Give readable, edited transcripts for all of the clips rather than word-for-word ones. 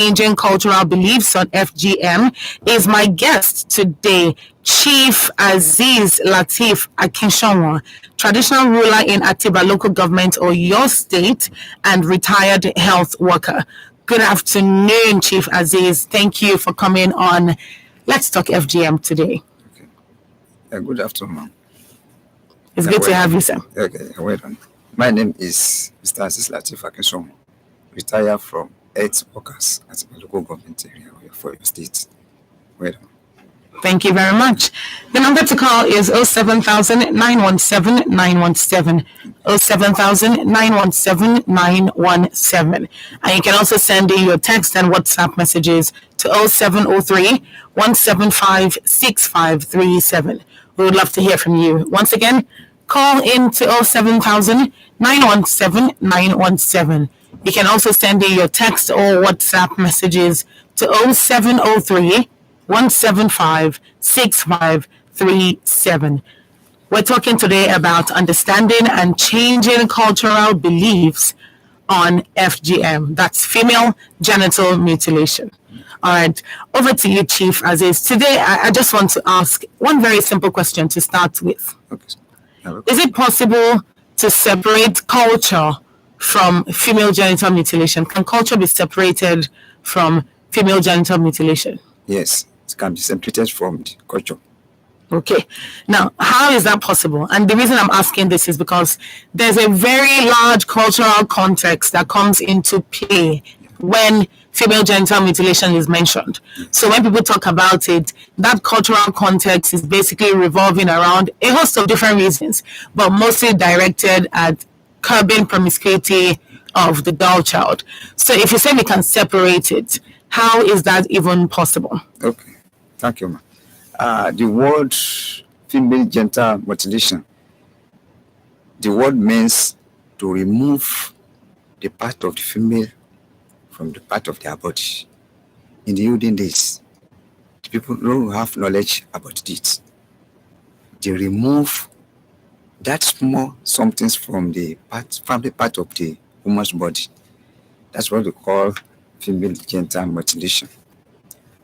changing cultural beliefs on FGM is my guest today, Chief Aziz Lateef Akinsonwo, traditional ruler in Atiba local government or your state and retired health worker. Good afternoon, Chief Aziz. Thank you for coming on Let's Talk FGM today. Okay. Good afternoon. It's good to have you, sir. Okay, well done. My name is Mr. Aziz Lateef Akinsonwo, retired from health workers at the local government area for your state. Well done. Thank you very much. The number to call is 07000 917 917. 07000 917 917. And you can also send in your text and WhatsApp messages to 0703 175 6537. We would love to hear from you. Once again, call in to 07000 917 917. You can also send in your text or WhatsApp messages to 0703 175 6537. We're talking today about understanding and changing cultural beliefs on FGM. That's female genital mutilation. All right, over to you, Chief Aziz. Today, I just want to ask one very simple question to start with. Okay. Is it possible to separate culture from female genital mutilation? Can culture be separated from female genital mutilation? Yes, it can be separated from the culture. Okay. Now, how is that possible? And the reason I'm asking this is because there's a very large cultural context that comes into play when female genital mutilation is mentioned. So when people talk about it, that cultural context is basically revolving around a host of different reasons, but mostly directed at curbing promiscuity of the girl child. So if you say we can separate it, how is that even possible? Okay, thank you, ma'am. The word female genital mutilation, the word means to remove the part of the female from the part of their body. In the olden days, the people don't have knowledge about it. They remove that small something from the part of the woman's body. That's what we call female genital mutilation.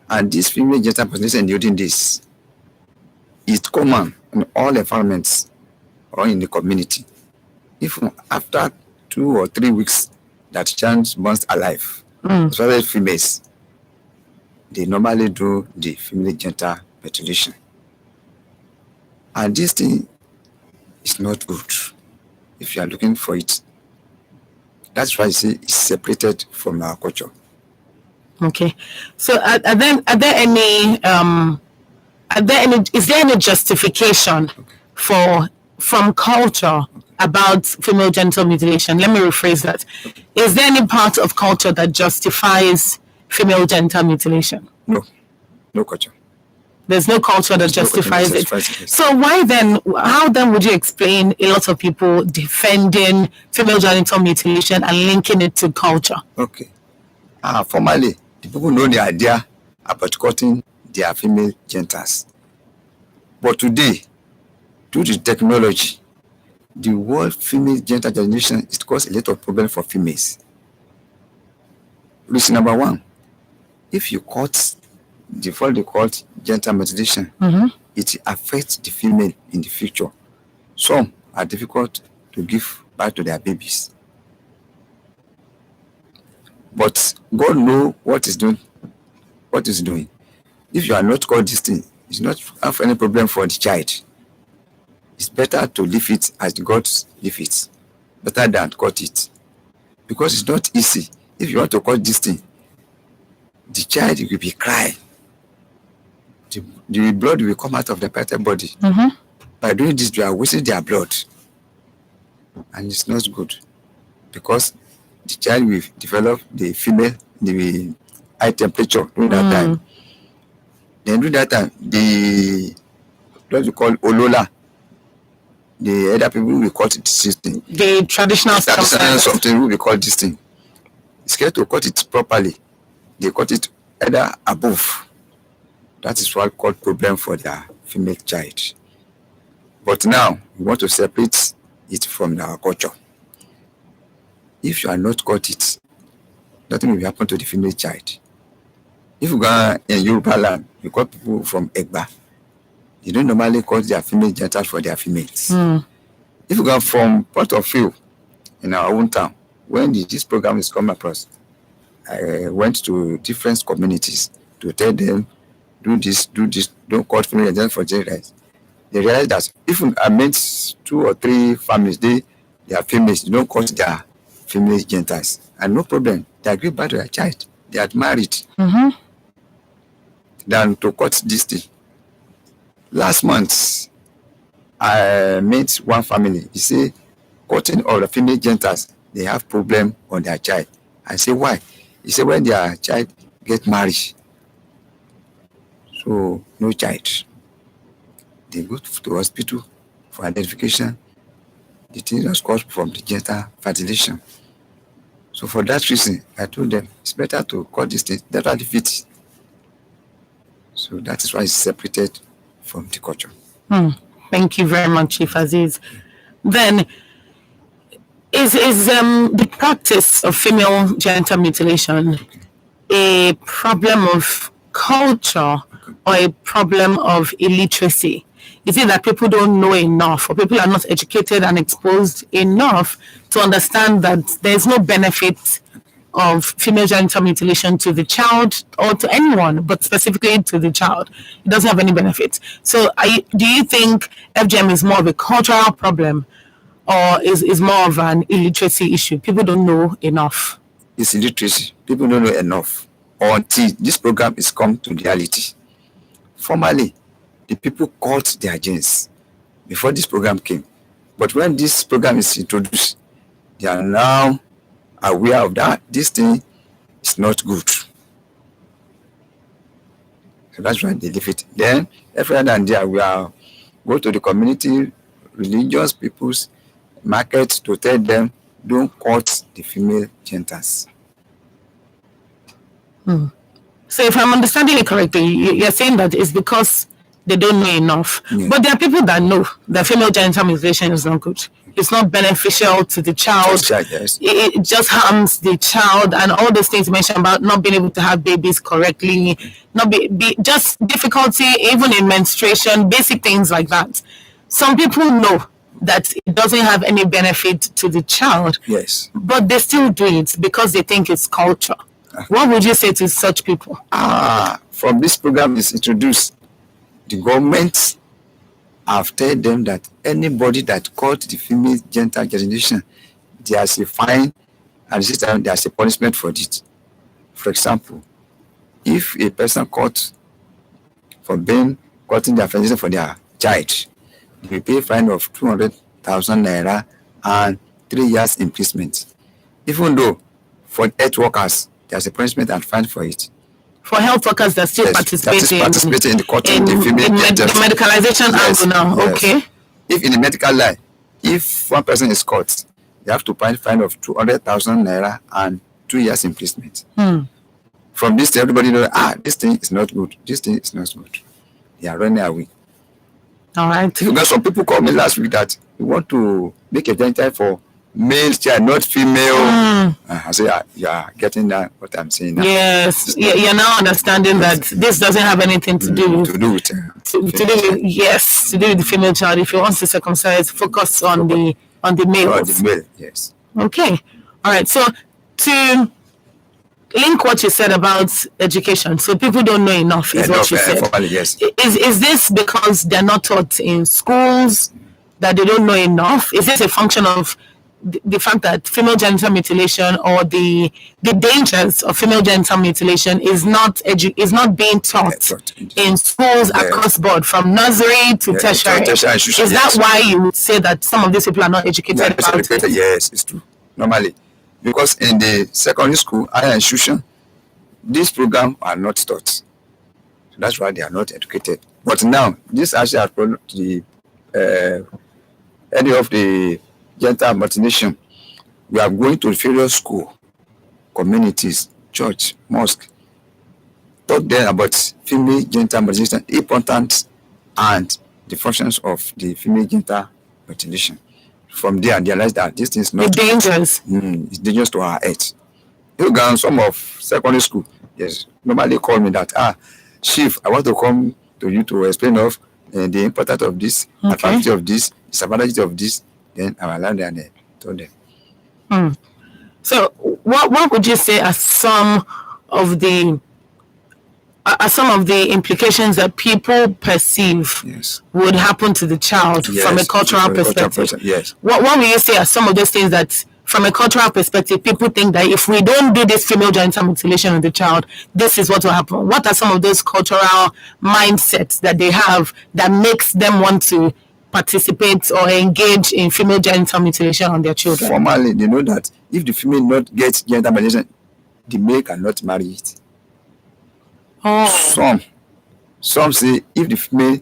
And this female genital mutilation in the olden days is common in all environments or in the community. If after 2 or 3 weeks that child burns alive, especially females, they normally do the female genital mutilation. And this thing is not good if you are looking for it. That's why I say it's separated from our culture. Okay. So is there any justification from culture about female genital mutilation? Let me rephrase that. Is there any part of culture that justifies female genital mutilation? No culture. There's no culture that justifies it. So how then would you explain a lot of people defending female genital mutilation and linking it to culture? Okay. Formerly, the people know the idea about cutting their female genitals. But today, due to technology, the word female genital mutilation is causing a lot of problems for females. Reason number one, if you cut the what they call genital mutilation, it affects the female in the future. Some are difficult to give birth to their babies. But God knows what is doing. If you are not called this thing, it's not have any problem for the child. It's better to leave it as God leave it, better than cut it, because it's not easy. If you want to cut this thing, the child will be crying. The blood will come out of the parted body. By doing this, you are wasting their blood, and it's not good, because the child will develop the high temperature during that time. Then during that time, what you call Olola, the other people will cut this thing. The traditional something will be called this thing. It's scared to cut it properly. They cut it either above. That is what called problem for their female child. But now we want to separate it from our culture. If you are not cut it, nothing will happen to the female child. If you go in Yoruba land, you got people from Egba. You don't normally cut their female genitals for their females. If you go from Port of View in our own town, when this program is coming across, I went to different communities to tell them, do this, don't cut female genitals for genitals. They realized that if I met 2 or 3 families, they are females, they don't cut their female genitals. And no problem, they agree back to their child. They are married. Than to cut this thing. Last month, I met one family. He said, cutting all the female genitals, they have problem on their child. I say, why? He said, when their child get married, so no child. They go to the hospital for identification. The thing was caused from the genital mutilation. So for that reason, I told them, it's better to cut this thing, better leave it. So that is why it's separated from the culture. Thank you very much, Chief Aziz. Then, is the practice of female genital mutilation a problem of culture or a problem of illiteracy? Is it that people don't know enough, or people are not educated and exposed enough to understand that there's no benefit of female genital mutilation to the child or to anyone, but specifically to the child? It doesn't have any benefit. So do you think FGM is more of a cultural problem, or is more of an illiteracy issue? People don't know enough. It's illiteracy. People don't know enough until this program is come to reality. Formerly, the people caught their genes before this program came. But when this program is introduced, they are now aware of that this thing is not good. So that's why they leave it. Then every other day we are go to the community, religious people's market to tell them, don't cut the female genitals. So if I'm understanding it correctly, you're saying that it's because they don't know enough. Yeah. But there are people that know that female genital mutilation is not good. It's not beneficial to the child. Yes. It just harms the child, and all those things you mentioned about not being able to have babies correctly, not be just difficulty even in menstruation, basic things like that. Some people know that it doesn't have any benefit to the child, Yes. but they still do it because they think it's culture. What would you say to such people? From this program is introduced, the government have told them that anybody that caught the female genital mutilation, there's a fine, and this time there's a punishment for it. For example, if a person caught for cutting their feminism for their child, they will pay a fine of 200,000 naira and 3 years imprisonment. Even though for health workers, there's a punishment and fine for it. For health workers that still participate in the cutting the female the medicalization angle now. Yes. Okay. If in the medical line, if one person is caught, they have to pay a fine of 200,000 naira and 2 years imprisonment. From this, everybody knows, this thing is not good. This thing is not good. They are running away. All right. Because some people called me last week that we want to make a genital for male child, not female. I say, you are getting that what I'm saying now. Yes, you're now understanding that this doesn't have anything to do with the female child. If you want to circumcise, focus on the males. The male, yes. Okay, all right. So to link what you said about education, so people don't know enough, is what you said. Formally, yes. Is this because they're not taught in schools, that they don't know enough? Is this a function of the fact that female genital mutilation or the dangers of female genital mutilation is not being taught in schools across board, from nursery to tertiary? Is that why you would say that some of these people are not educated about it? Yes, it's true. Normally, because in the secondary school, higher institution, these programs are not taught. So that's why they are not educated. But now, this actually has brought the any of the genital mutilation. We are going to various school, communities, church, mosque, talk them about female genital mutilation, importance and the functions of the female genital mutilation. From there, I realize that this is not dangerous. It's dangerous to our health. You go on some of secondary school, Yes. Normally call me that, Chief, I want to come to you to explain of the importance of this, advantage of this, disadvantage of this. Then I will learn and told them. So, what would you say are some of the implications that people perceive would happen to the child from a cultural perspective? Yes. What would you say are some of those things that, from a cultural perspective, people think that if we don't do this female genital mutilation on the child, this is what will happen? What are some of those cultural mindsets that they have that makes them want to participate or engage in female genital mutilation on their children? Formally, they know that if the female not gets genital mutilation, the male cannot marry it. Some say if the female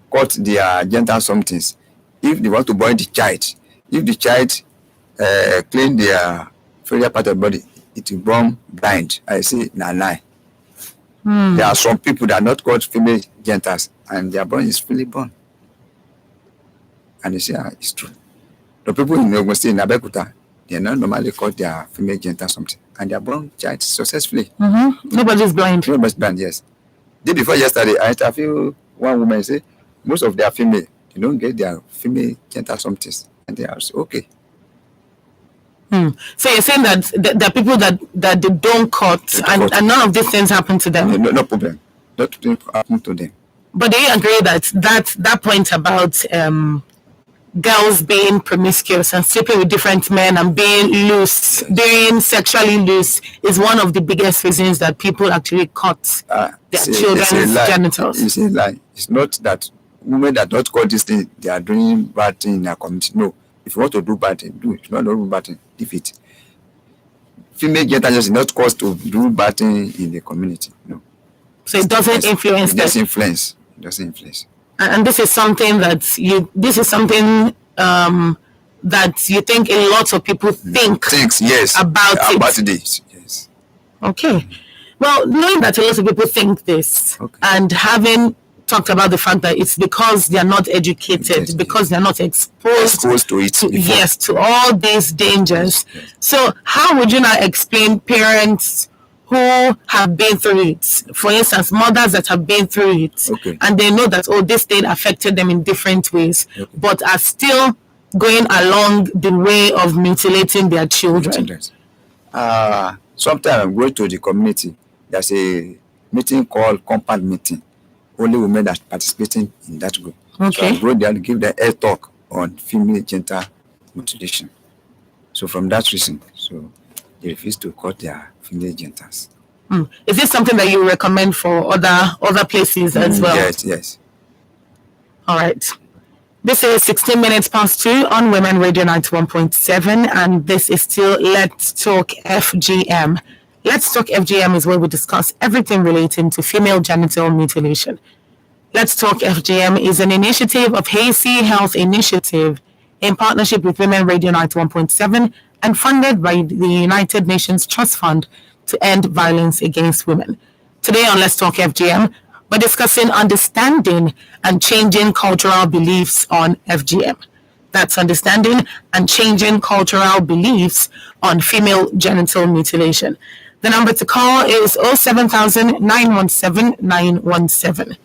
cut their genital somethings, if they want to born the child, if the child clean their inferior part of the body, it will born blind. I say lie. There are some people that are not called female genitals and their born is fully born. And they say it's true. The people in Ogun State, in Abeokuta, they are not normally called their female genital something, and they are born child successfully. Nobody's blind. Nobody's blind, yes. Day before yesterday, I interviewed one woman say most of their female, they don't get their female genital somethings, and they are okay. So you're saying that there are people that they don't cut, and none of these things happen to them? No problem. Nothing happen to them. But do you agree that point about girls being promiscuous and sleeping with different men and being loose, being sexually loose, is one of the biggest reasons that people actually cut their children's genitals? It's a lie. It's not that women that don't cut this thing, they are doing bad thing in their community. No. If you want to do bad thing, do it. If you not do bad thing, leave it. Female genital is not caused to do bad thing in the community. No. So it doesn't influence. It doesn't influence. It doesn't influence. And this is something that that you think a lot of people think about this. Yes. Okay. Well, knowing that a lot of people think this, and having talked about the fact that it's because they are not educated, because they are not exposed to it. To all these dangers. Yes. So how would you now explain parents who have been through it, for instance, mothers that have been through it, and they know that, this thing affected them in different ways, but are still going along the way of mutilating their children? Sometimes I'm going to the community. There's a meeting called compound meeting. Only women that participating in that group. So I go there to give them a talk on female genital mutilation. So from that reason, so they refuse to cut their female genitals. Is this something that you recommend for other places as well? Yes. All right. This is 16 minutes past 2 on Women Radio 91.7, and this is still Let's Talk FGM. Let's Talk FGM is where we discuss everything relating to female genital mutilation. Let's Talk FGM is an initiative of Hazy Health Initiative in partnership with Women Radio 91.7 and funded by the United Nations Trust Fund to End Violence Against Women. Today on Let's Talk FGM, we're discussing understanding and changing cultural beliefs on FGM. That's understanding and changing cultural beliefs on female genital mutilation. The number to call is 07000 917 917.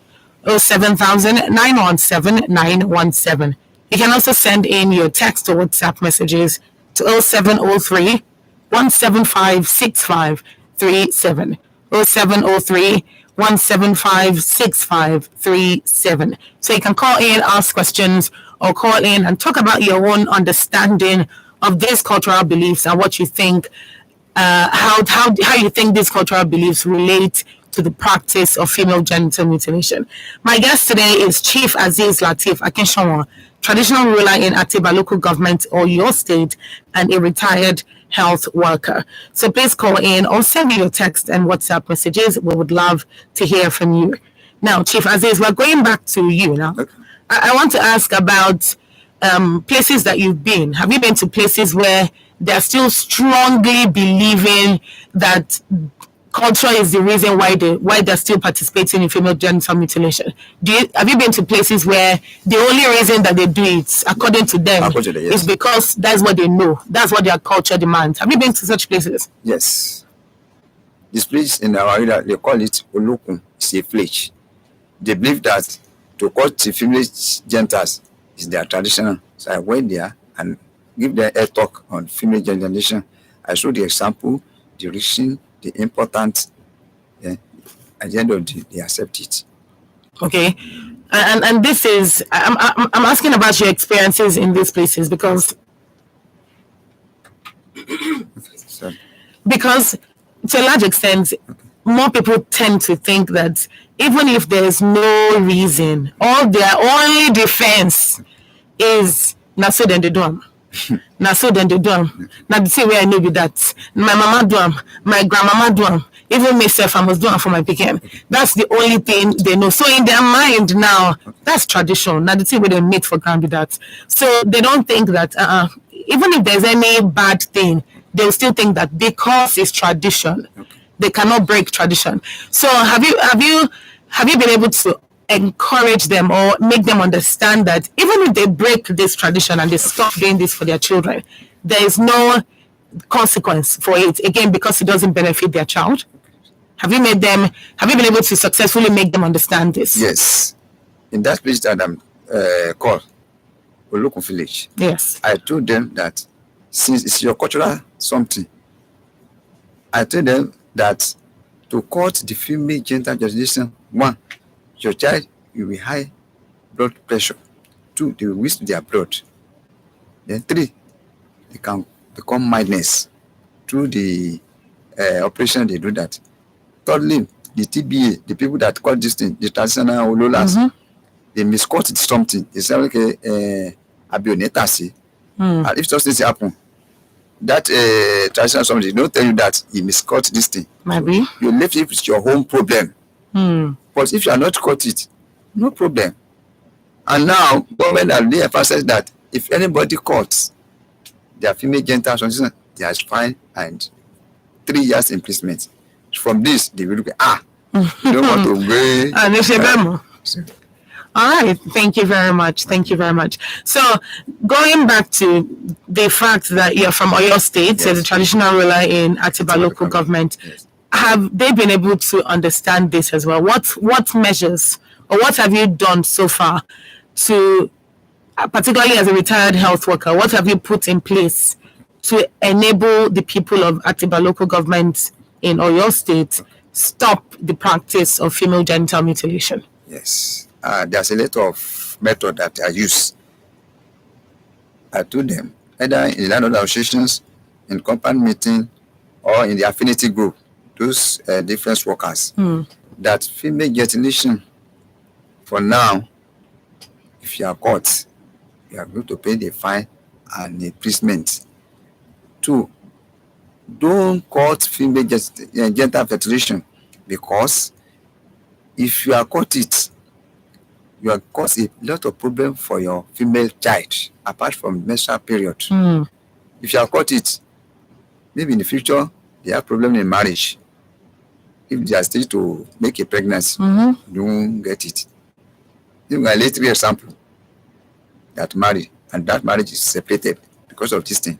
07000 917 917. You can also send in your text or WhatsApp messages to 0703 175 6537. 0703 175 6537. So you can call in, ask questions, or call in and talk about your own understanding of these cultural beliefs and what you think, how you think these cultural beliefs relate to the practice of female genital mutilation. My guest today is Chief Aziz Lateef Akinshawa, traditional ruler in Atiba local government or your state, and a retired health worker. So please call in or send me your text and WhatsApp messages. We would love to hear from you. Now, Chief Aziz, we're going back to you now. I want to ask about places that you've been. Have you been to places where they're still strongly believing that culture is the reason why they're still participating in female genital mutilation? Have you been to places where the only reason that they do it, according to them, is because that's what they know, that's what their culture demands? Have you been to such places? Yes. This place in our area, they call it Olokun. It's a flake. They believe that to cut the female genitals is their traditional. So I went there and give them a talk on female genital. I showed the example, the reason, the important. Yeah, at the end of the day, they accept it. Okay, and this is I'm asking about your experiences in these places because So, to a large extent, more people tend to think that even if there's no reason, all their only defense is na so then they do am. Na so then they do am. Na the same way I know be that. My mama do am, my grandmama do am, even myself I must do am for my pikin. That's the only thing they know. So in their mind now, that's tradition. Now the thing where they meet for granted that. So they don't think that even if there's any bad thing, they'll still think that because it's tradition, they cannot break tradition. So have you been able to encourage them or make them understand that even if they break this tradition and they stop doing this for their children, there is no consequence for it, again, because it doesn't benefit their child? Have you been able to successfully make them understand this? yes. In that place that I'm called Olokun village, Yes. I told them that since it's your cultural something, I told them that to cut the female genital mutilation, one, your child will be high blood pressure. Two, they will waste their blood. Then three, they can become madness through the operation they do that. Thirdly, the TBA, the people that call this thing, the traditional ololas, they misquoted something. They say, okay, abionetasi. And if something happen, that traditional somebody don't tell you that he miscut this thing. Maybe. You left it with your home problem. But if you are not caught it, no problem. And now, government has really emphasized that if anybody caught their female genital mutilation, they are fined and 3 years imprisonment. From this, they will be you don't want to go. And if you all right, thank you very much. Thank you very much. So, going back to the fact that you're from Oyo State, Yes. as a traditional ruler in Atiba local government, Yes. have they been able to understand this as well? What measures or what have you done so far to, particularly as a retired health worker, what have you put in place to enable the people of Atiba local government in Oyo State stop the practice of female genital mutilation? Yes. There's a lot of method that I use. I told them, either in landlord associations, in company meeting, or in the affinity group, those different workers, that female mutilation, for now, if you are caught, you are going to pay the fine and imprisonment. Two, don't cut female genital mutilation, because if you are caught it, you have caused a lot of problem for your female child, apart from menstrual period. If you have caught it, maybe in the future they have problem in marriage. If they are still to make a pregnancy, you don't get it. Give a little example that married and that marriage is separated because of this thing.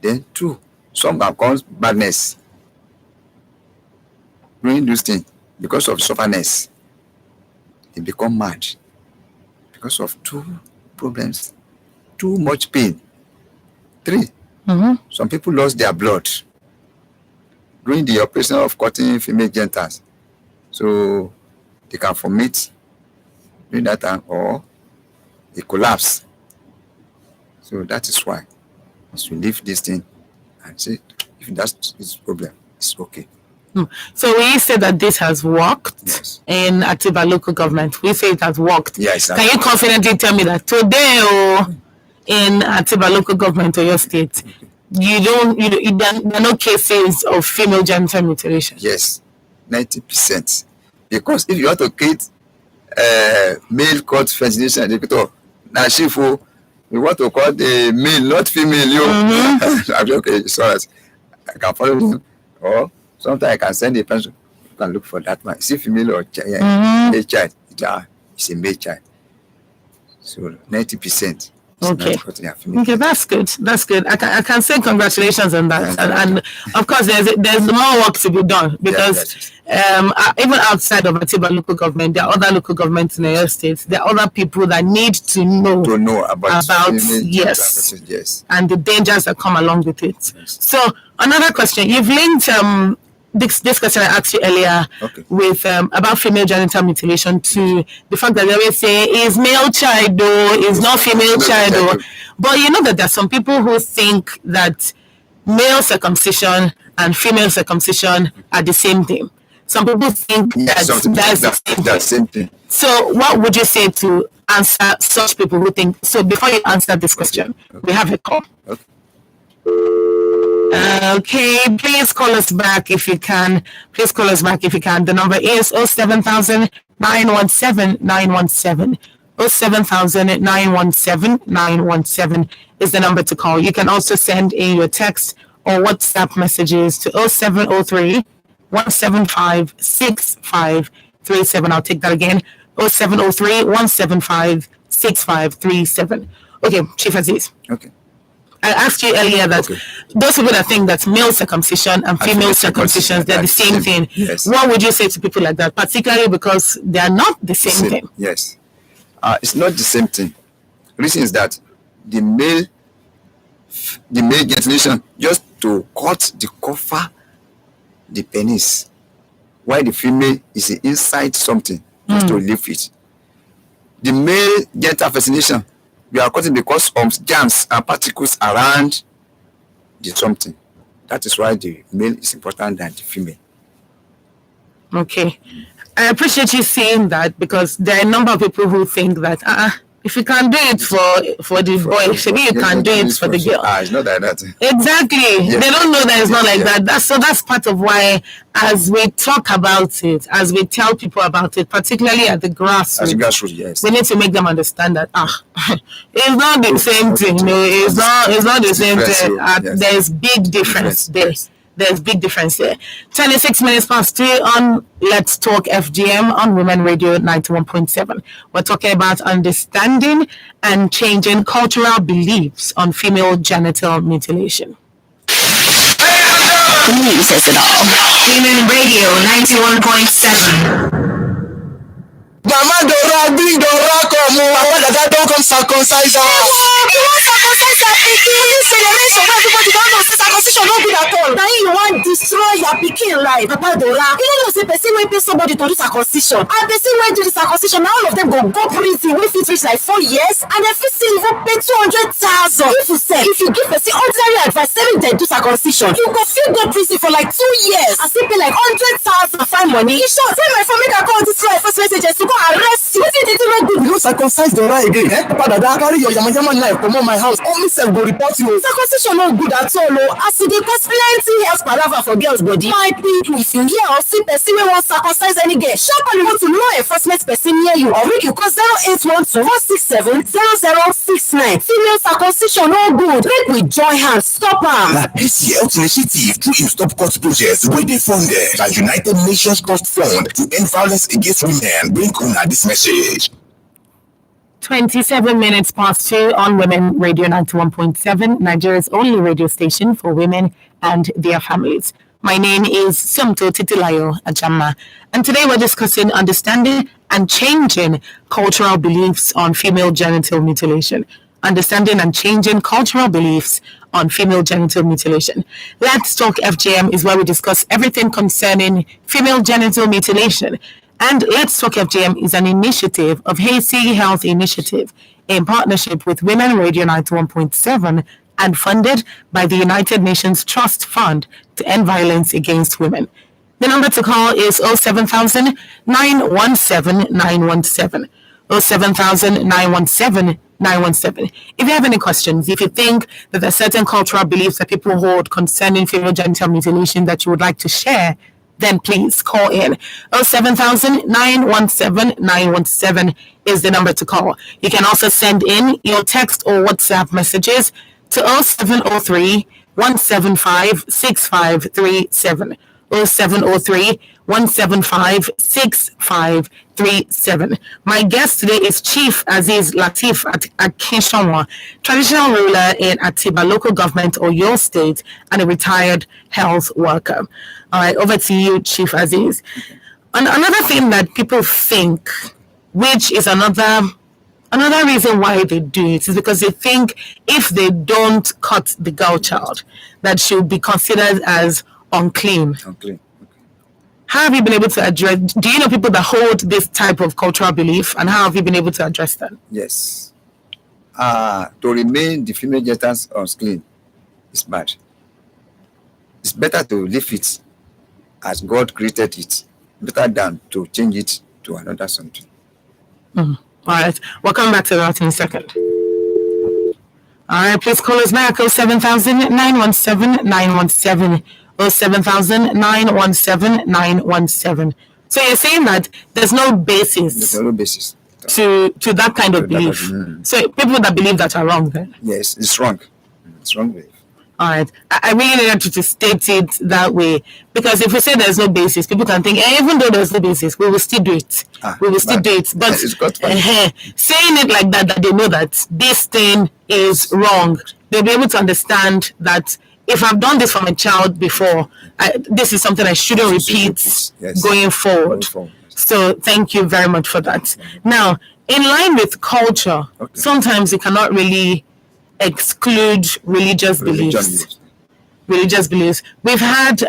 Then two, some have caused badness doing this thing because of sufferness. They become mad because of two problems, too much pain. Three, some people lost their blood during the operation of cutting female genitals, so they can vomit during that time or they collapse. So that is why we should leave this thing and say, if that's his problem, it's okay. So we say that this has worked Yes. in Atiba local government. We say it has worked. Yes. Can you confidently tell me that today in Atiba local government or your state, there are no cases of female genital mutilation? Yes, 90%. Because if you want to create male cut fertilization indicator, now shifu, we want to call the male, not female. I'm okay, so I can follow him, or sometimes I can send a person. You can look for that one. Is it female or male child? It's a male child. So 90%. Okay. Yeah, female. Okay, that's good. That's good. I can say congratulations on that. And of course, there's more work to be done because even outside of Atiba local government, there are other local governments in the states. There are other people that need to know about yes, yes, and the dangers that come along with it. Yes. So another question: you've linked this question I asked you earlier with about female genital mutilation to the fact that they always say is male child or is not female child or, but you know that there are some people who think that male circumcision and female circumcision are the same thing. Some people think that's the same thing. So what would you say to answer such people who think so? Before you answer this question, we have a call. Okay, please call us back if you can. Please call us back if you can. The number is 07000 917 917. 07000 917 917 is the number to call. You can also send in your text or WhatsApp messages to 0703 175 6537. I'll take that again. 0703 175 6537. Okay, Chief Aziz. Okay. I asked you earlier that those people that think that male circumcision and female circumcision they're the same thing. Yes. What would you say to people like that, particularly because they are not the same thing? Yes, it's not the same thing. The reason is that the male gentilation just to cut the cover the penis, while the female is inside something just to lift it. The male genital fascination, we are cutting because of germs and particles around the something. That is why the male is important than the female. Okay. I appreciate you saying that because there are a number of people who think that if you can do it for the boy, maybe you can do it for the girl. It's not like that. Exactly. Yes. They don't know that it's not like that. That's part of why, as we talk about it, as we tell people about it, particularly at the grassroots, yes, we need to make them understand that it's not the same thing. No, it's not the same thing. Yes. There's big difference there. There's big difference there. 26 minutes past 3 on Let's Talk FGM on Women Radio 91.7. We're talking about understanding and changing cultural beliefs on female genital mutilation. The news says it all. Women Radio 91.7. Mama Dora, bring Dora, come on. Papa Dada, don't come circumcise us. You want circumcise our pikin? You say the rest of everybody don't know circumcision no good at all. Now you want destroy your pikin life. Papa Dora, you don't know say person wey pay somebody to do circumcision. And person wey do the circumcision, now all of them go prison wey fit reach like 4 years, and they fit still even pay 200,000. If you give person ordinary advice, say make dem do circumcision, you go fit go prison for like 2 years and still pay like 100,000 fine money. You sure say my phone make I call this life first messages to go arrest you? Wetin dey do no good? You circumcise Dora again, Papa Dada, carry your yama knife comot my house. Only self go report you. Circumcision no good at all o, as e dey cause plenty health palava for girls body. My people, if you hear or see person wey wan circumcise any girl, sharply go to law enforcement person near you or make you call 0812 467 0069. Female circumcision no good. Make we join hands stop am. Na this health initiative through im Stop Cut project wey dey funded by United Nations Trust Fund to End Violence Against Women bring una this message. 27 minutes past 2 on Women Radio 91.7, Nigeria's only radio station for women and their families. My name is Somto Titilayo Ajama, and today we're discussing understanding and changing cultural beliefs on female genital mutilation. Understanding and changing cultural beliefs on female genital mutilation. Let's Talk FGM is where we discuss everything concerning female genital mutilation. And Let's Talk FGM is an initiative of Hazy Health Initiative in partnership with Women Radio 91.7 and funded by the United Nations Trust Fund to End Violence Against Women. The number to call is 07000 917 917. 07000 917 917. If you have any questions, if you think that there are certain cultural beliefs that people hold concerning female genital mutilation that you would like to share, then please call in. 07000 917 917 is the number to call. You can also send in your text or WhatsApp messages to 0703 175 6537. 0703 1756537. My guest today is Chief Aziz Latif Akinshanwa, traditional ruler in Atiba local government, Oyo State, and a retired health worker. All right, over to you, Chief Aziz. And another thing that people think, which is another reason why they do it, is because they think if they don't cut the girl child, that she'll be considered as unclean. Unclean. How have you been able to address? Do you know people that hold this type of cultural belief, and how have you been able to address that? Yes. To remain the female genitals unclean is bad. It's better to leave it as God created it, better than to change it to another something. All right, we'll come back to that in a second. All right, please call us back 07917 070917917. So you're saying that there's no basis. There's no basis to that kind of belief. So people that believe that are wrong then. Yes, it's wrong. It's wrong belief. All right. I really needed you to state it that way, because if we say there's no basis, people can think, even though there's no basis, we will still do it. We will still do it. But saying it like that they know that this thing is wrong, they'll be able to understand that if I've done this for my child before, this is something I shouldn't repeat going forward. So thank you very much for that. Now, in line with culture, sometimes you cannot really exclude religious beliefs. We've had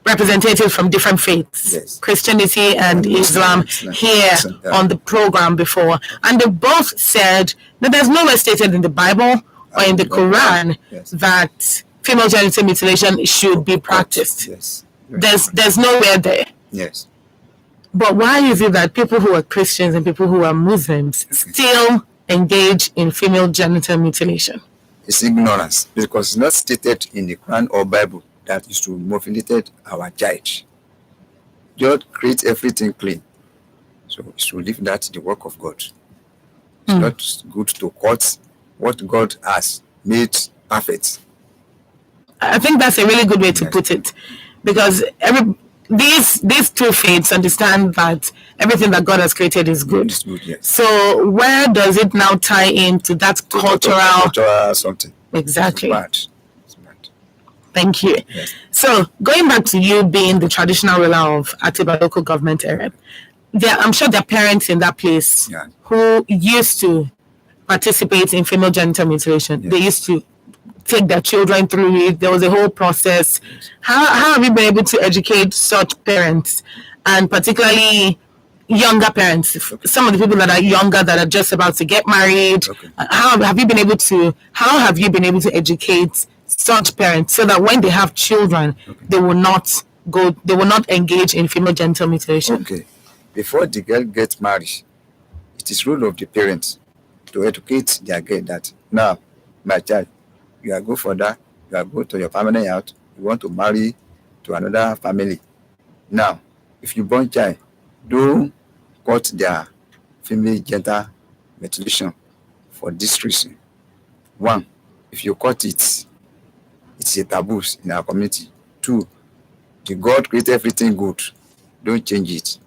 representatives from different faiths, Christianity and Islam, here on the program before, and they both said that there's nowhere stated in the Bible or in the Quran that female genital mutilation should be practiced. There's nowhere there. Yes. But why is it that people who are Christians and people who are Muslims still engage in female genital mutilation? It's ignorance, because it's not stated in the Quran or Bible that is to mutilate our child. God creates everything clean, so we should leave that the work of God. It's not good to cut what God has made perfect. I think that's a really good way to put it, because these two faiths understand that everything that God has created is good. It's good, yes. So where does it now tie into that cultural something? Exactly. It's bad. Thank you. Yes. So going back to you being the traditional ruler of Atiba local government area, I'm sure there are parents in that place who used to participate in female genital mutilation. They used to take their children through it. There was a whole process. How have you been able to educate such parents, and particularly younger parents, some of the people that are younger, that are just about to get married? How have you been able to educate such parents so that when they have children, they will not engage in female genital mutilation? Before the girl gets married, it is rule of the parents to educate their girl that now, my child, you are good for that, you are good to your family out, you want to marry to another family. Now, if you born child, don't cut their female genital mutilation for this reason. One, if you cut it, it's a taboo in our community. Two, the God created everything good, don't change it.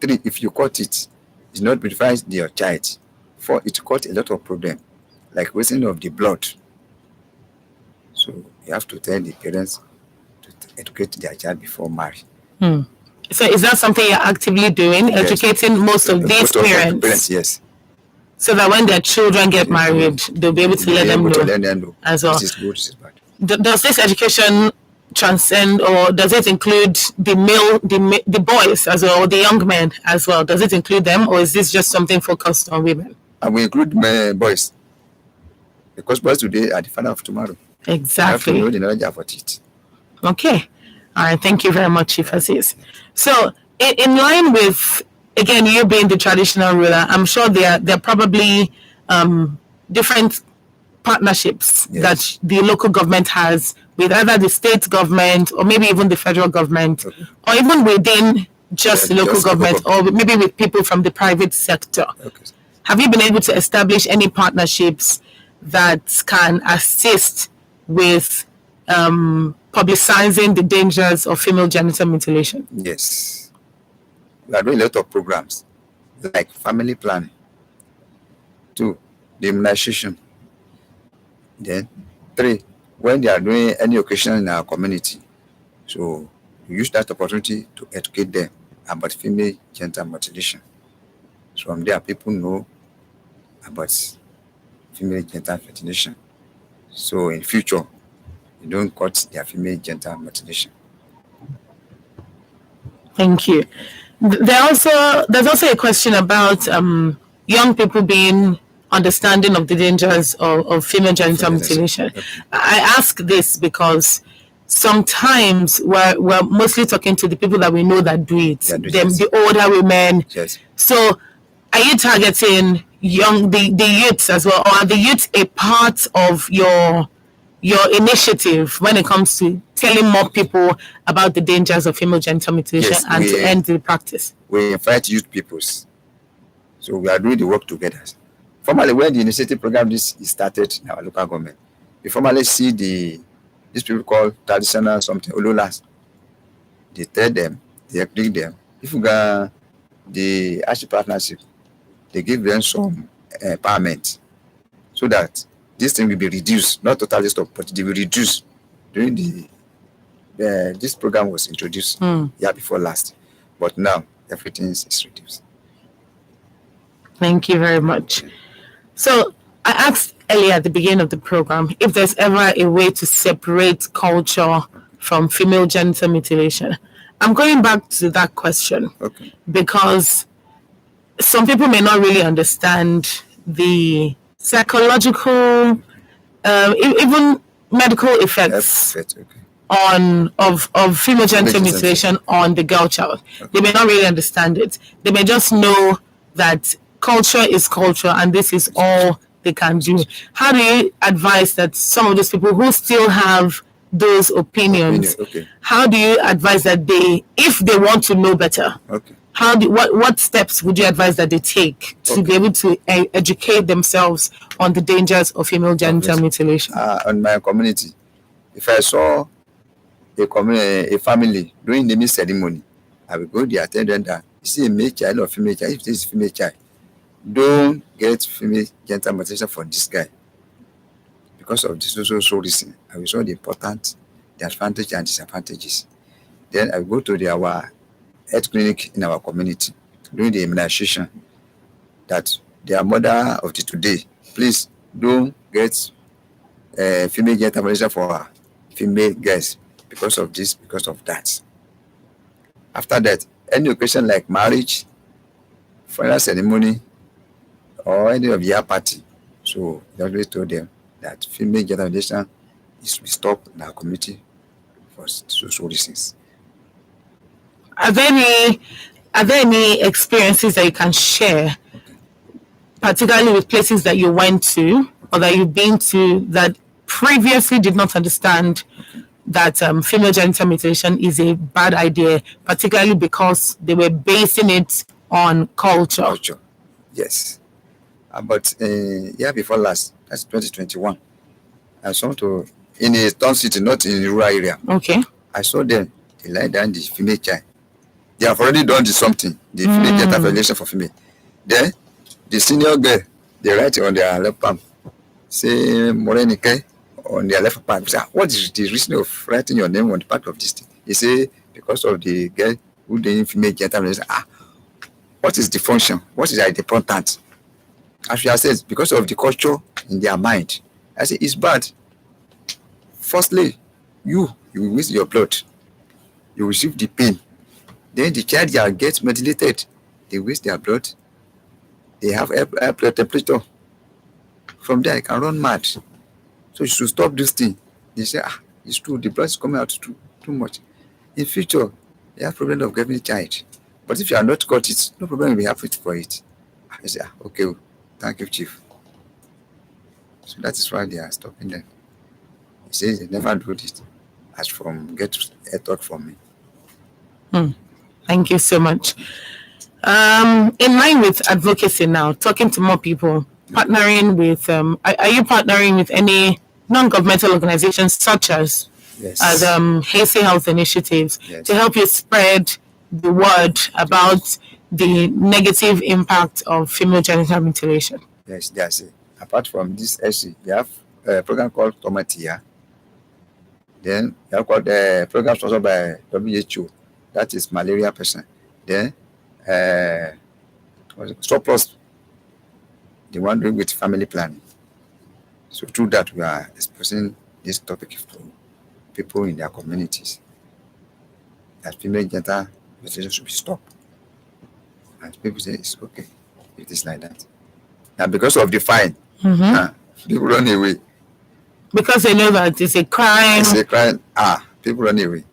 Three, if you cut it, it's not beautifies your child. Four, it causes a lot of problem, like wasting of the blood. So you have to tell the parents to educate their child before marriage. So is that something you're actively doing, educating most of these parents? Yes. So that when their children get married, they'll be able to let them know as well. This is good, this is bad. Does this education transcend, or does it include the boys as well, or the young men as well? Does it include them, or is this just something focused on women? I will include my boys, because boys today are the father of tomorrow. Exactly. You have to know the knowledge about it. Okay. All right. Thank you very much, Chief Aziz. So, in line with, again, you being the traditional ruler, I'm sure there are probably different partnerships that the local government has with either the state government or maybe even the federal government, or even within just the local government, or maybe with people from the private sector. Have you been able to establish any partnerships that can assist with publicizing the dangers of female genital mutilation? Yes. We are doing a lot of programs like family planning. 2, the immunization. Then 3, when they are doing any occasion in our community. So we use that opportunity to educate them about female genital mutilation. So from there, people know about female genital mutilation. So in future, they don't cut their female genital mutilation. Thank you. There's also a question about young people being understanding of the dangers of female genital mutilation. Okay. I ask this because sometimes we're mostly talking to the people that we know that do it, the older women. Yes. So are you targeting the youths as well, or are the youths a part of your initiative when it comes to telling more people about the dangers of female genital mutilation and to end the practice? We invite youth peoples. So we are doing the work together. Formally, when the initiative program is started in our local government, we formally see these people called traditional something, Ololas. They tell them, they educate them. If we got the Archie partnership, they give them some empowerment so that this thing will be reduced, not totally stop, but they will reduce during this program was introduced year before last, but now everything is reduced. Thank you very much. So I asked earlier at the beginning of the program if there's ever a way to separate culture from female genital mutilation. I'm going back to that question because some people may not really understand the psychological, even medical effects of female genital mutilation on the girl child. They may not really understand it. They may just know that culture is culture and this is all they can do. How do you advise that some of those people who still have those opinions, how do you advise that if they want to know better, what steps would you advise that they take to be able to educate themselves on the dangers of female genital mutilation? On my community, if I saw a family doing naming ceremony, I will go there, tell them that you see a male child or female child. If this is female child, don't get female genital mutilation for this guy because of this so reason. I will show the advantage and disadvantages. Then I will go to our health clinic in our community doing the immunization that their mother of the today, please don't get female genital mutilation for female girls because of this, because of that. After that, any occasion like marriage, final ceremony, or any of your party, so we always told them that female genital mutilation is to be stopped in our community for social reasons. Are there any experiences that you can share, particularly with places that you went to or that you've been to that previously did not understand that female genital mutilation is a bad idea, particularly because they were basing it on culture? Yes. But year before last, that's 2021, I saw in a town city, not in a rural area. Okay. I saw them, they lie down the female child. They have already done the female genital mutilation for female. Then the senior girl, they write on their left palm, say Morenike on their left palm. Say, what is the reason of writing your name on the part of this thing? They say because of the girl who did female genital mutilation. What is the function? What is the important? As I said, because of the culture in their mind. I say it's bad. Firstly, you will waste your blood. You receive the pain. Then the child gets mutilated. They waste their blood. They have high blood temperature. From there, I can run mad. So you should stop this thing. They say, it's true. The blood is coming out too much. In future, they have problem of getting a child. But if you are not got it, no problem will be happy for it. I say, okay, thank you, Chief. So that is why they are stopping them. He says they never do this as from get a thought from me. Thank you so much. In line with advocacy now, talking to more people, partnering with, are you partnering with any non-governmental organizations such as as Hasty Health Initiatives to help you spread the word about the negative impact of female genital mutilation. Yes, there's it. Apart from this SC, we have a program called Tomatia. Then we have got a program sponsored by WHO, that is malaria person. Then surplus, the one doing with family planning. So through that, we are expressing this topic to people in their communities that female genital mutilation should be stopped. And people say it's okay if it is like that. Now, because of the fine, people run away. Because they know that it's a crime. It's a crime. People run away.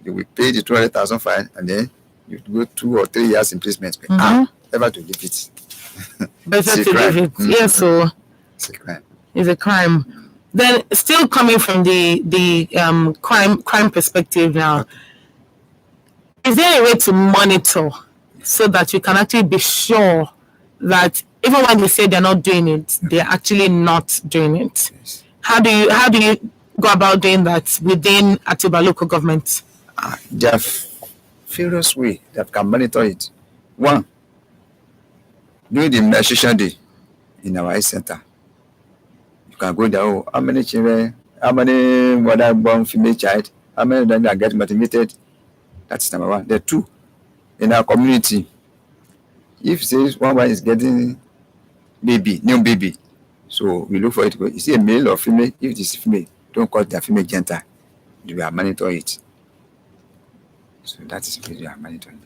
You will pay the 200,000 fine, and then you go 2 or 3 years imprisonment. Never to leave it. Better to leave it. Yes, so it's a crime. It's a crime. Then, still coming from the crime perspective now, is there a way to monitor so that you can actually be sure that even when they say they're not doing it, they're actually not doing it? Yes. How do you go about doing that within Atiba local government? There are various ways that can monitor it. One, during the menstruation day in our health center, you can go there. How many children, how many mother born female child, how many of them that get motivated? That's number one. The two, in our community, if says one is getting new baby, so we look for it. Is it a male or female? If it is female, don't call it a female genital. We are monitoring it. So that is what we are monitoring.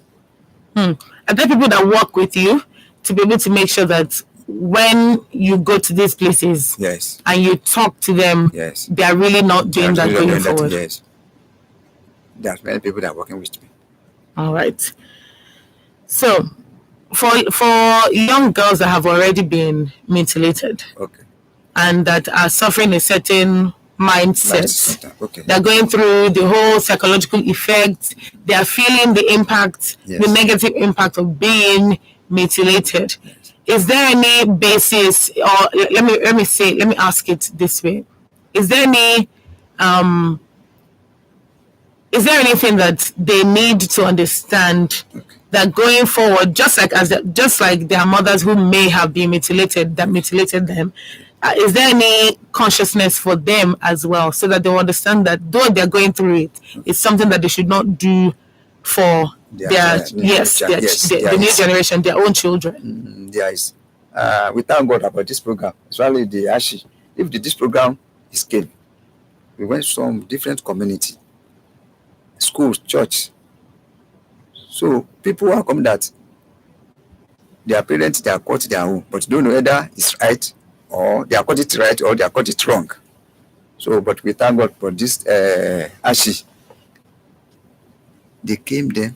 Are there people that work with you to be able to make sure that when you go to these places, yes, and you talk to them, yes, they are really not doing that really going forward? Yes. There are many people that are working with me. All right. So, for young girls that have already been mutilated, okay, and that are suffering a certain mindset, okay, they're going through the whole psychological effect. They are feeling the impact, yes, the negative impact of being mutilated. Yes. Is there any basis, or let me ask it this way: is there anything that they need to understand, that going forward, just like their mothers who may have been mutilated, that mutilated them, is there any consciousness for them as well, so that they will understand that though they're going through it, it's something that they should not do for the new generation, their own children? There is. We thank God about this program, especially the ASHI. If this program is came, we went from different community, schools, church. So people are coming that their parents, they are caught their own, but don't know whether it's right, or they are caught it right, or they are caught it wrong. So, but we thank God for this ASHI. They came there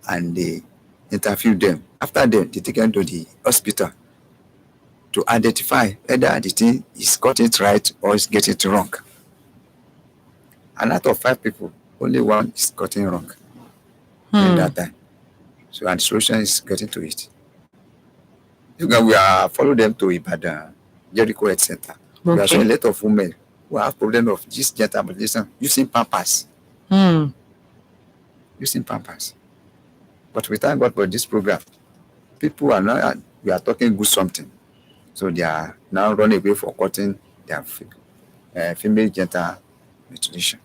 and they interviewed them. After them, they take them to the hospital to identify whether the thing is got it right or is getting it wrong. And out of 5 people, only 1 is getting wrong in that time. So, and the solution is getting to it. We are following them to Ibadan, Jericho Health Center. Okay. We are seeing a lot of women who have problem of this genital mutilation using pampers. Using pampers. But we thank God for this program. People are now, we are talking good something. So they are now running away for cutting their female genital mutilation.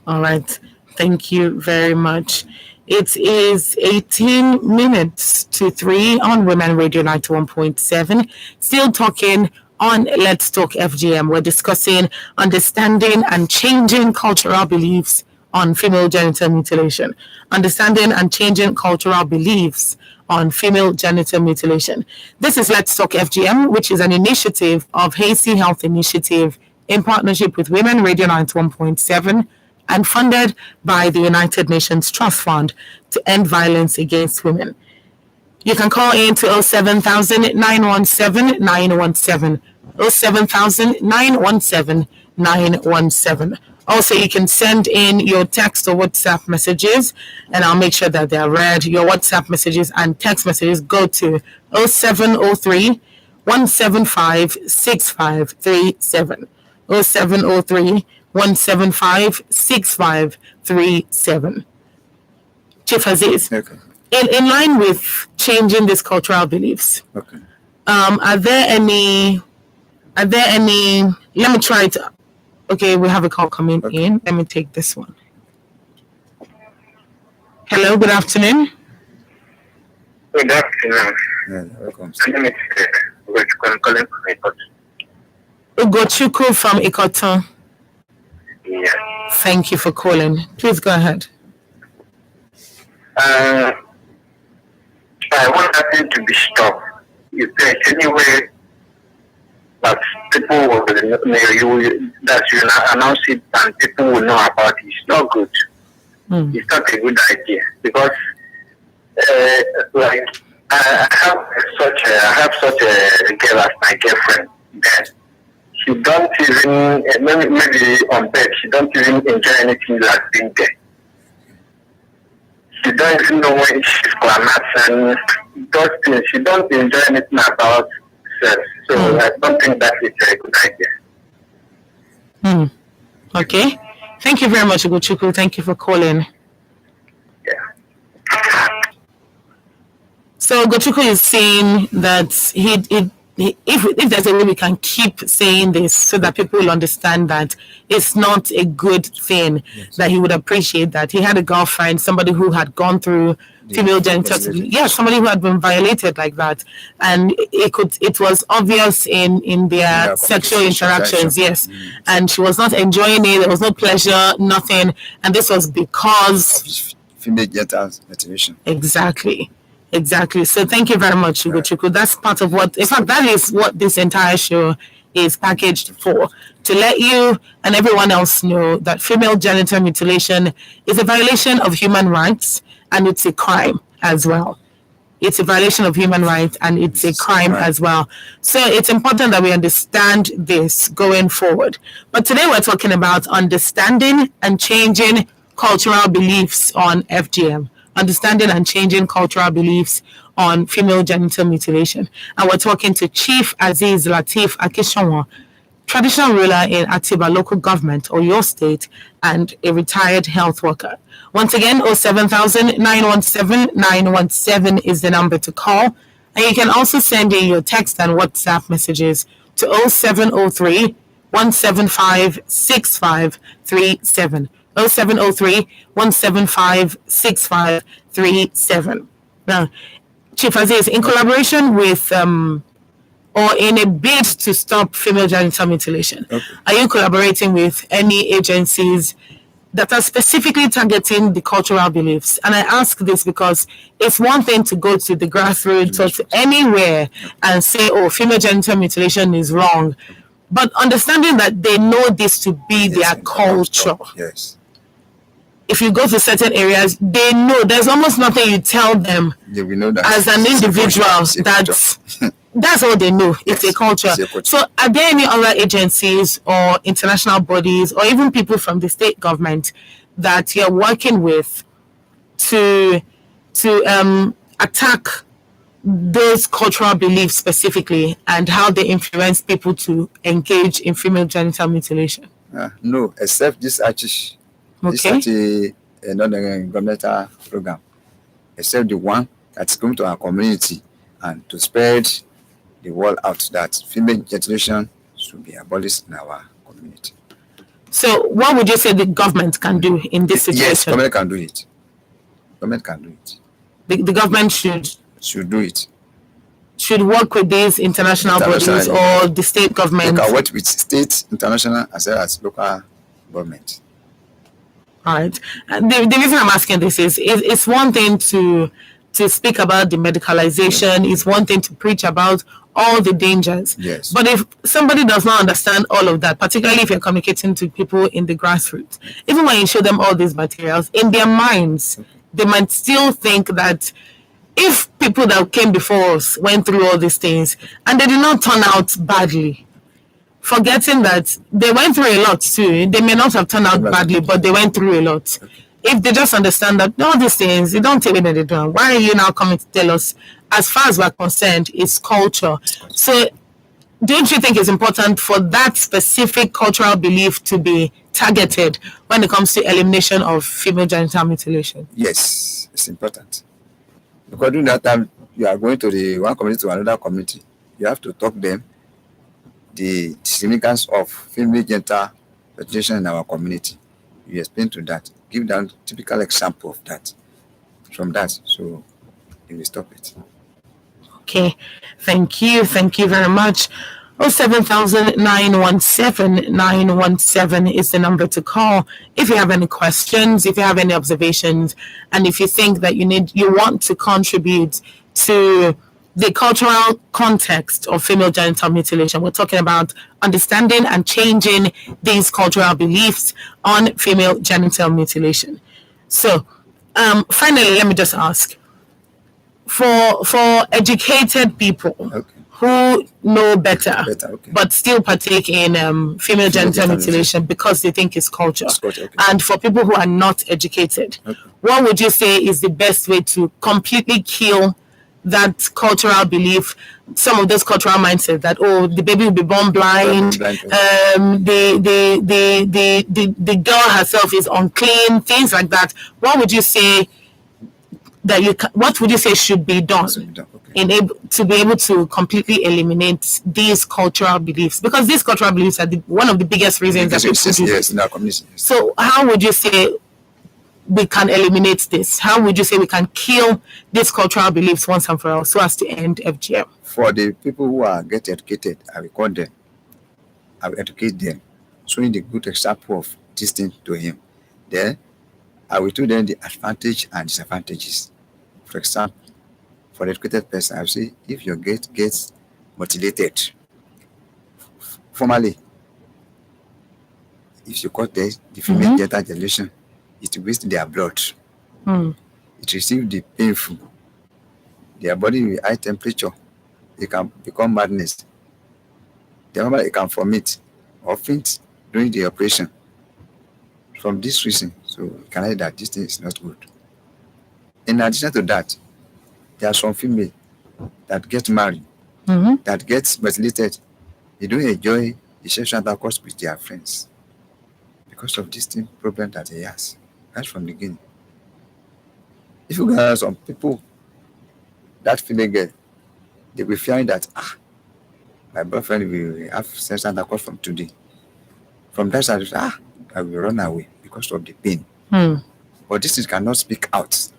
All right. Thank you very much. It is 18 minutes to 3 on Women Radio 91.7. Still talking on Let's Talk FGM. We're discussing understanding and changing cultural beliefs on female genital mutilation. Understanding and changing cultural beliefs on female genital mutilation. This is Let's Talk FGM, which is an initiative of Hasty Health Initiative in partnership with Women Radio 91.7 and funded by the United Nations Trust Fund to end violence against women. You can call in to 07000 917 917. 07000 917 917. Also, you can send in your text or WhatsApp messages, and I'll make sure that they are read. Your WhatsApp messages and text messages go to 0703 175 6537. 0703 175 6537. Chief Aziz, Okay. in line with changing these cultural beliefs, Okay. are there any, let me try to, okay, we have a call coming in. Let me take this one. Hello, good afternoon. Good afternoon. Yeah, welcome. My name is I'm calling from Ecot. Ugochukwu from Ikoton. Yeah. Thank you for calling. Please go ahead. I want that thing to be stopped. If there's any way that people will that you announce it and people will know about it, it's not good. It's not a good idea because like I have such a girl as my girlfriend. Then she don't even maybe on bed she don't even enjoy anything like being there. She don't even know when she's climaxing. Those things she don't enjoy anything about sex. So I don't think that is a good idea. Okay. Thank you very much, Ugochukwu. Thank you for calling. Yeah. So Ugochukwu is saying that if there's a way we can keep saying this so that people will understand that it's not a good thing, that he would appreciate that. He had a girlfriend, somebody who had gone through female genital mutilation. Yeah, somebody who had been violated like that. And it was obvious in their sexual interactions, yes. And she was not enjoying it, there was no pleasure, nothing. And this was because Female genital mutilation. Exactly. So thank you very much, Ugochukwu. That's part of what, in fact, that is what this entire show is packaged for. To let you and everyone else know that female genital mutilation is a violation of human rights and it's a crime as well. It's a violation of human rights and it's a crime as well. So it's important that we understand this going forward. But today we're talking about understanding and changing cultural beliefs on FGM. Understanding and changing cultural beliefs on female genital mutilation. And we're talking to Chief Aziz Lateef Akishonwa, traditional ruler in Atiba local government or your state, and a retired health worker. Once again, 07000-917-917 is the number to call. And you can also send in your text and WhatsApp messages to 0703 175 6537. 0703 175 6537. Now, Chief Aziz, in collaboration with or in a bid to stop female genital mutilation, are you collaborating with any agencies that are specifically targeting the cultural beliefs? And I ask this because it's one thing to go to the grassroots or to anywhere and say, oh, female genital mutilation is wrong. But understanding that they know this to be their culture. Yes. If you go to certain areas, they know there's almost nothing you tell them We know that as an individual that's all they know. It's a culture. So are there any other agencies or international bodies or even people from the state government that you're working with to attack those cultural beliefs specifically and how they influence people to engage in female genital mutilation? No, except this artist. This is another governmental program, except the one that's come to our community and to spread the word out that female mutilation should be abolished in our community. So what would you say the government can do in this situation? Yes, government can do it. Government can do it. The government should do it. Should work with these international bodies or the state government. They can work with state, international, as well as local government. All right. The reason I'm asking this is it's one thing to speak about the medicalization. It's one thing to preach about all the dangers. Yes. But if somebody does not understand all of that, particularly if you're communicating to people in the grassroots, even when you show them all these materials, in their minds, they might still think that if people that came before us went through all these things and they did not turn out badly, forgetting that they went through a lot too. They may not have turned out badly, but they went through a lot. If they just understand that all these things, they don't tell me that they don't. Why are you now coming to tell us? As far as we're concerned, it's culture. So don't you think it's important for that specific cultural belief to be targeted when it comes to elimination of female genital mutilation? Yes, it's important. Because during that time, you are going to the one community to another community. You have to talk them the significance of female genital mutilation in our community. You explain to that. Give them typical example of that. From that, so you will stop it. Okay, thank you very much. 070917917 is the number to call if you have any questions, if you have any observations, and if you think that you want to contribute to the cultural context of female genital mutilation. We're talking about understanding and changing these cultural beliefs on female genital mutilation. So, finally, let me just ask, for educated people who know better, but still partake in female genital mutilation because they think it's culture, and for people who are not educated, what would you say is the best way to completely kill that cultural belief, some of those cultural mindsets that, oh, the baby will be born blind, the girl herself is unclean, things like that? What would you say should be done to be able to completely eliminate these cultural beliefs? Because these cultural beliefs are one of the biggest reasons that people do. Yes, in our community. So how would you say we can eliminate this? How would you say we can kill these cultural beliefs once and for all so as to end FGM? For the people who are getting educated, I will call them. I will educate them, showing the good example of this thing to him. Then I will tell them the advantage and disadvantages. For example, for the educated person, I will say, if your gets mutilated formally, if you cut the female genital mutilation, it wastes their blood. It receives the painful. Their body with high temperature, it can become madness. Therefore, it can vomit or faint during the operation. From this reason, so you can say that this thing is not good. In addition to that, there are some female that get married, that gets mutilated. They don't enjoy the sexual intercourse with their friends because of this thing problem that he has. That's from the beginning. If you got some people that female girl, they will fearing that my boyfriend will have sexual intercourse from today. From that side, I will run away because of the pain. But this cannot speak out.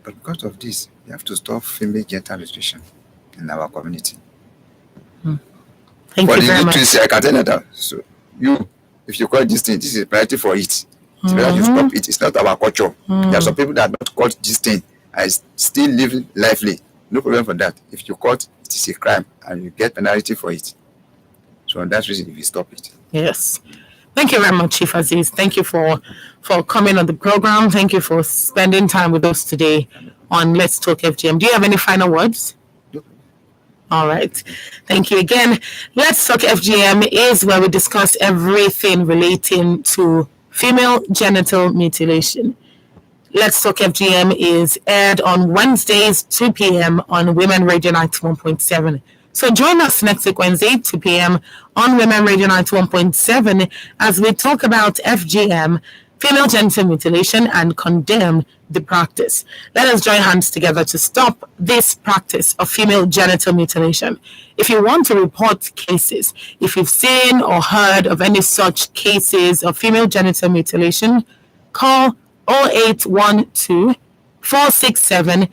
But because of this, you have to stop female genital mutilation in our community. Thank you very much. I can tell you that. So if you call this thing, this is priority for it. It's better you stop it. It's not our culture. There are some people that not caught this thing and still living lively. No problem for that. If you caught, it is a crime and you get penalty for it. So on that reason, if you stop it. Yes. Thank you very much, Chief Aziz. Thank you for coming on the program. Thank you for spending time with us today on Let's Talk FGM. Do you have any final words? No. All right. Thank you again. Let's Talk FGM is where we discuss everything relating to female genital mutilation. Let's Talk FGM is aired on Wednesdays, 2 p.m. on Women Radio 91.7. So join us next week, Wednesday, 2 p.m. on Women Radio 91.7 as we talk about FGM, female genital mutilation, and condemn the practice. Let us join hands together to stop this practice of female genital mutilation. If you want to report cases, if you've seen or heard of any such cases of female genital mutilation, call 0812 467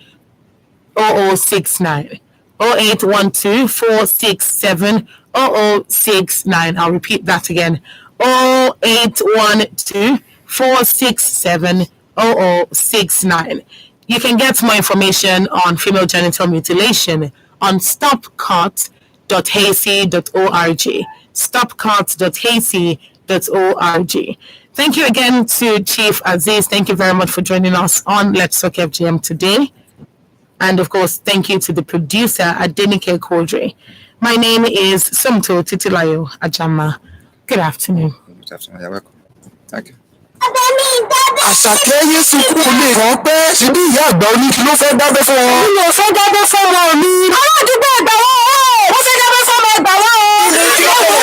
0069. 0812 467 0069. I'll repeat that again. 0812 467 0069. You can get more information on female genital mutilation on stopcut.hacy.org. stopcut.hacy.org. Thank you again to Chief Aziz. Thank you very much for joining us on Let's Talk FGM today. And of course, thank you to the producer, Adenike Kodre. My name is Sumto Titilayo Ajama. Good afternoon. Good afternoon. You're welcome. Thank you. Àṣàkẹ́ Yéṣu kú lè rán pé ṣíbí ìyá àgbà oníkì ló fẹ́ dábẹ́ fún wọn. Mi ò fẹ́ dábẹ́ fún ọmọ mi. Aládùúgbò ẹ̀gbà wọn. Wọ́n fẹ́ gbà wá o.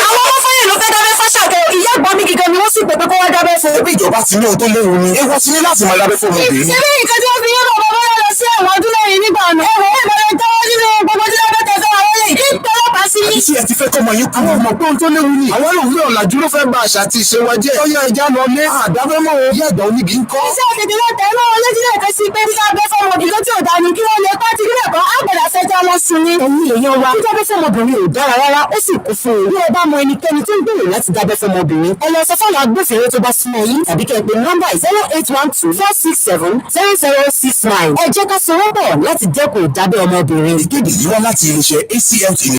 Àwọn ọmọ fẹ́yìn ló fẹ́ dábẹ́ fáṣàkẹ́. Ìyá àgbà mi gígan ni wọ́n sì pè pé kó wá dábẹ́ fún. Ẹbí ìjọba ti ní ohun tó léwu ni. Èèwọ̀ sí ní láti máa dábẹ́ fún ọmọbìnrin. Ṣé bí nǹkan tí wọ́n fi yé bàbá bọ́lá lọ sí àwọn ọdún lẹ́yìn nígbà ọ̀nà? Ẹ̀wọ̀n ìbẹ̀rẹ̀ tọ́wọ́ nínú gbogbo tí lábẹ́ tẹ̀sán àwọn lè kí tọ́lọ́pàá sí. Àbí tí ẹ ti fẹ́ kọ́ ọmọ yín kú. Àwọn ọmọ pé ohun tó léwu ni. Àwọn òwúrọ̀ ọ̀làjú ló fẹ́ bá àṣà àti ìṣe wa jẹ́. Ọyá ẹja lọ lé àdábẹ́ mọ́ o. Ìyá àgbà onígi ń kọ́. Iṣẹ́ òtítì náà tẹ̀ mọ́ létí náà kẹ́sí pé bí káàbẹ́ fọmọbìnrin tí ò dá ni kí wọ́n lè pàtí nílẹ̀ kan á gbọ́dọ̀ fẹjọ́ lọ sí ni. Ẹ̀yin èèyàn wa dídábẹ́ fọmọbìnrin ò dára rárá ó sì kún fún un. Bí ẹ bá mọ ẹnikẹ́ni tó ń gbèrò láti dábẹ́ fọmọbìnrin ẹ lọ sọ fún àwọn agbófinró tó bá súnmọ́ yín tàbí kẹ́ ẹ pè nọ́mbà 08124670069. Ẹ jẹ́ ká sọ̀rọ̀ bọ̀ láti dẹ́kun ìdábẹ́ ọmọbìnrin. Ìkéde yìí wá láti iléeṣẹ́ ACL